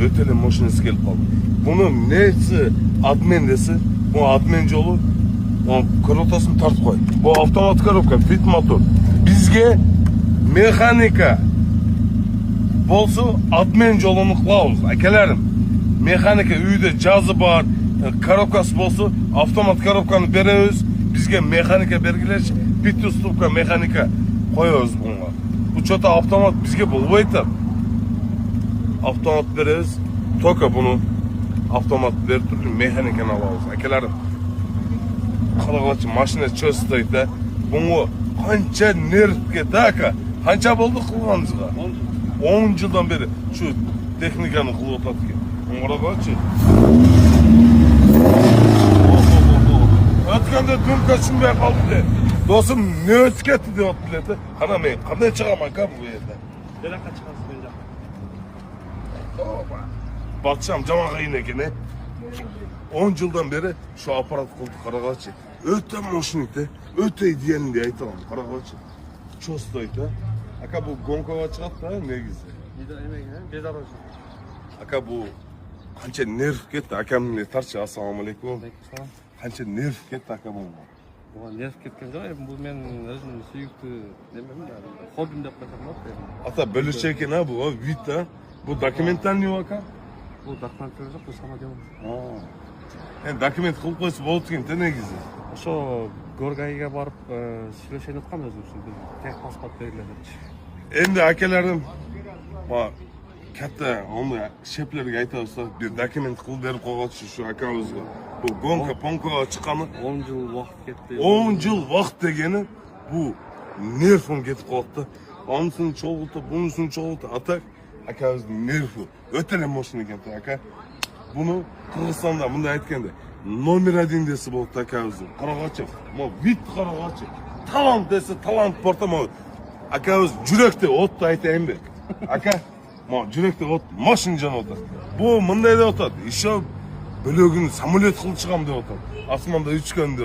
ötele машинасы келіп қалды. Бұны несі адмен десе, бұл адмен жолы, коробкасын тартып қой. Бұл автомат коробка, вид мотор. Бізге механика болса, адмен жолыны қылауыз. Әкелерім, механика үйде жазы бар, коробкасы болса, автомат коробканы береміз. Бізге механика бергілерші, битті ступка механика қойыз бұнға. Бұл что-то автомат бізге болбайды. Автомат береміз, только бұны автомат беріп тұрды, механиканы алауыз. Әкелерім, қалағатшы машина чөз стоит, бұңы қанша нерв кетті, әка? Қанша болды қылғаныңызға? 10 жылдан бері şu техниканы қылып отады кен. Қарағатшы. Өткенде дүмка түсінбей қалды де. Досым не өтіп кетті деп отты біледі. Қана мен қандай шығамын қа бұл жерде? Жаққа шығасыз мен жаққа. Батшам жаман қиын екен, 10 жылдан бері şu аппарат қылды, қарағатшы. Өте мощный, өте идеальный де айта аламын, қарағатшы. Чо стоит, Ака бұл гонкаға шығады, негізі. Бездорожный. Ака бұл қанша нерв кетті, акамның тарчы, ассалаумалейкум. Қанша нерв кетті ака бұл. Оған нерв кеткен жоқ, бұл мен өзім сүйікті демеймін, хоббим деп қайтамын. Ата бөліше екен, бұл вид, бұл документальный ака? Бұл документтер жоқ, бұл сама демеймін. Енді документ қылып қойсы болды екен, негізі. Ошо Горгайға барып сөйлесейін отқан өзім үшін, техпаспорт белгіледі. Енді акелерім, кәтті оны шеплерге айтабызса, бір документ қыл беріп қойғатшы şu акабызға. Бұл гонка-понкаға шыққаны 10 жыл уақыт кетті. 10 жыл уақыт дегені, бұл нервім кетіп қалды. Онысының чолғылты, бұнысының чолғылты, атак акабыздың нерві. Өтелі машин екен, ака. Бұны Қырғызстанда мұнда айткенде номер 1 десі болды акабыздың. Қарағатшы, вид қарағатшы. Талант десі, талант порта акабыз жүректе отты айтайын бек. Ака, жүректе от, машин жан отады. Бұл мындай да отады. Еще бөлігін самолет қылып шығам деп отады. Асманда үшкен деп.